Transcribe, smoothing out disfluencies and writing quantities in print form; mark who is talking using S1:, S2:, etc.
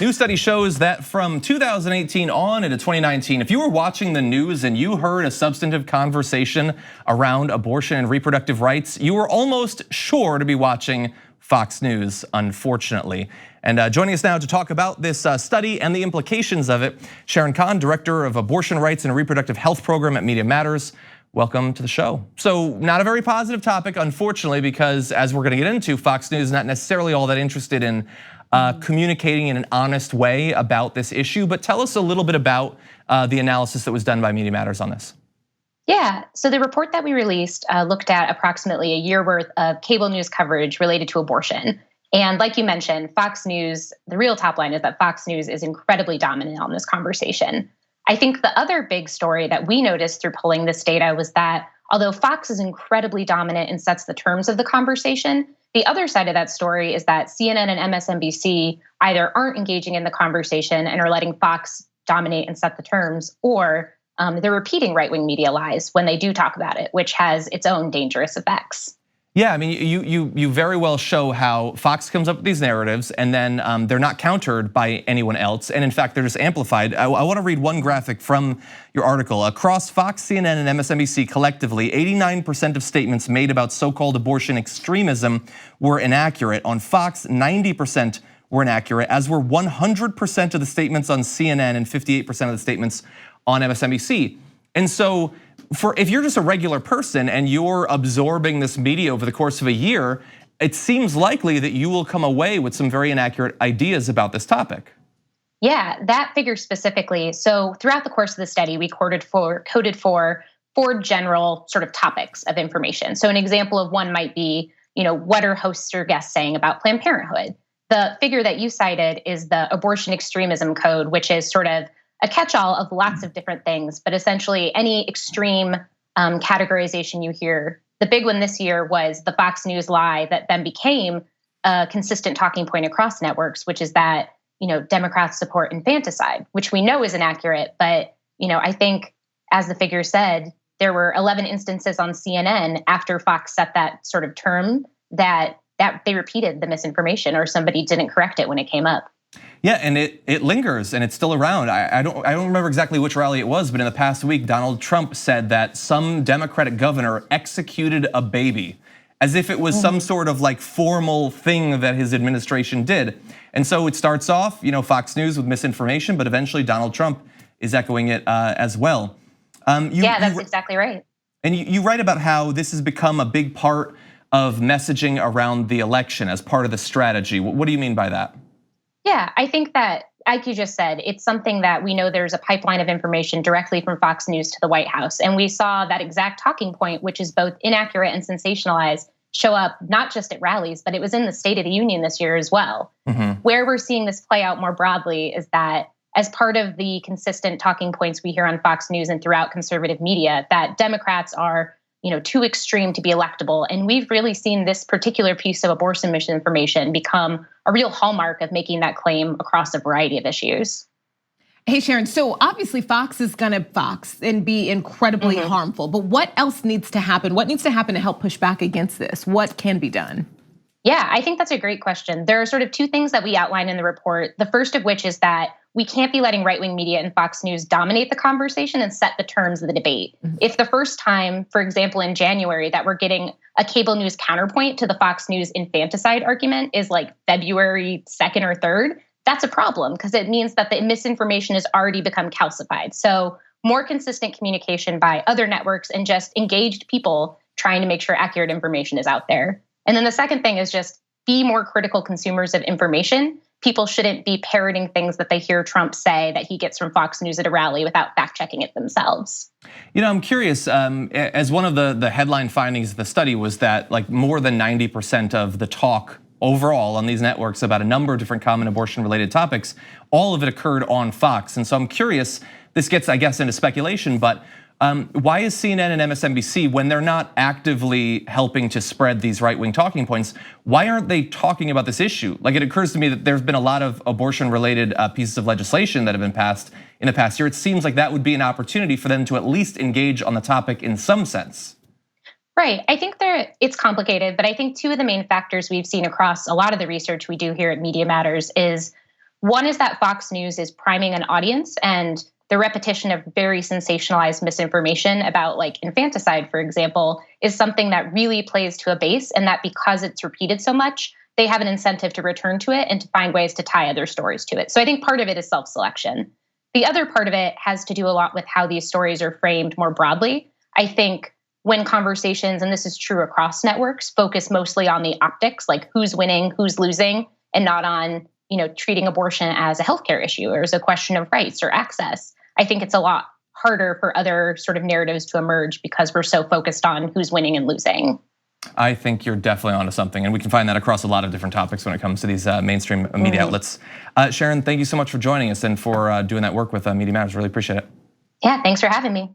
S1: New study shows that from 2018 on into 2019, if you were watching the news and you heard a substantive conversation around abortion and reproductive rights, you were almost sure to be watching Fox News, unfortunately. And joining us now to talk about this study and the implications of it, Sharon Kahn, Director of Abortion Rights and Reproductive Health Program at Media Matters. Welcome to the show. So not a very positive topic, unfortunately, because as we're gonna get into, Fox News is not necessarily all that interested in communicating in an honest way about this issue, but tell us a little bit about the analysis that was done by Media Matters on this.
S2: Yeah, so the report that we released looked at approximately a year worth of cable news coverage related to abortion. And like you mentioned, Fox News, the real top line is that Fox News is incredibly dominant on this conversation. I think the other big story that we noticed through pulling this data was that although Fox is incredibly dominant and sets the terms of the conversation, the other side of that story is that CNN and MSNBC either aren't engaging in the conversation and are letting Fox dominate and set the terms, or they're repeating right-wing media lies when they do talk about it, which has its own dangerous effects.
S1: Yeah, I mean, you very well show how Fox comes up with these narratives and then they're not countered by anyone else. And in fact, they're just amplified. I wanna read one graphic from your article. Across Fox, CNN, and MSNBC collectively, 89% of statements made about so-called abortion extremism were inaccurate. On Fox, 90% were inaccurate, as were 100% of the statements on CNN and 58% of the statements on MSNBC. And so, if you're just a regular person and you're absorbing this media over the course of a year, it seems likely that you will come away with some very inaccurate ideas about this topic.
S2: Yeah, that figure specifically. So throughout the course of the study, we coded for four general sort of topics of information. So an example of one might be, what are hosts or guests saying about Planned Parenthood? The figure that you cited is the abortion extremism code, which is sort of a catch-all of lots of different things, but essentially any extreme categorization you hear. The big one this year was the Fox News lie that then became a consistent talking point across networks, which is that Democrats support infanticide, which we know is inaccurate. But I think, as the figure said, there were 11 instances on CNN after Fox set that sort of term that they repeated the misinformation or somebody didn't correct it when it came up.
S1: Yeah, and it lingers and it's still around. I don't remember exactly which rally it was, but in the past week, Donald Trump said that some Democratic governor executed a baby, as if it was some sort of like formal thing that his administration did. And so it starts off, Fox News with misinformation, but eventually Donald Trump is echoing it as well.
S2: Yeah, that's exactly right.
S1: And you write about how this has become a big part of messaging around the election as part of the strategy. What do you mean by that?
S2: Yeah, I think that, like you just said, it's something that we know there's a pipeline of information directly from Fox News to the White House. And we saw that exact talking point, which is both inaccurate and sensationalized, show up not just at rallies, but it was in the State of the Union this year as well. Where we're seeing this play out more broadly is that as part of the consistent talking points we hear on Fox News and throughout conservative media, that Democrats are too extreme to be electable. And we've really seen this particular piece of abortion misinformation become a real hallmark of making that claim across a variety of issues.
S3: Hey, Sharon, so obviously Fox is gonna Fox and be incredibly harmful, but what else needs to happen? What needs to happen to help push back against this? What can be done?
S2: Yeah, I think that's a great question. There are sort of two things that we outline in the report. The first of which is that we can't be letting right-wing media and Fox News dominate the conversation and set the terms of the debate. If the first time, for example, in January, that we're getting a cable news counterpoint to the Fox News infanticide argument is like February 2nd or 3rd, that's a problem because it means that the misinformation has already become calcified. So more consistent communication by other networks and just engaged people trying to make sure accurate information is out there. And then the second thing is just be more critical consumers of information. People shouldn't be parroting things that they hear Trump say that he gets from Fox News at a rally without fact checking it themselves.
S1: I'm curious, as one of the headline findings of the study was that like more than 90% of the talk overall on these networks about a number of different common abortion related topics, all of it occurred on Fox. And so I'm curious, this gets, I guess, into speculation, but why is CNN and MSNBC, when they're not actively helping to spread these right-wing talking points, why aren't they talking about this issue? Like, it occurs to me that there's been a lot of abortion-related pieces of legislation that have been passed in the past year. It seems like that would be an opportunity for them to at least engage on the topic in some sense.
S2: Right. I think it's complicated, but I think two of the main factors we've seen across a lot of the research we do here at Media Matters is One is that Fox News is priming an audience, and the repetition of very sensationalized misinformation about like infanticide, for example, is something that really plays to a base, and that because it's repeated so much, they have an incentive to return to it and to find ways to tie other stories to it. So I think part of it is self-selection. The other part of it has to do a lot with how these stories are framed more broadly. I think when conversations, and this is true across networks, focus mostly on the optics, like who's winning, who's losing, and not on, treating abortion as a healthcare issue or as a question of rights or access, I think it's a lot harder for other sort of narratives to emerge because we're so focused on who's winning and losing.
S1: I think you're definitely onto something, and we can find that across a lot of different topics when it comes to these mainstream media outlets. Sharon, thank you so much for joining us and for doing that work with Media Matters. Really appreciate it.
S2: Yeah, thanks for having me.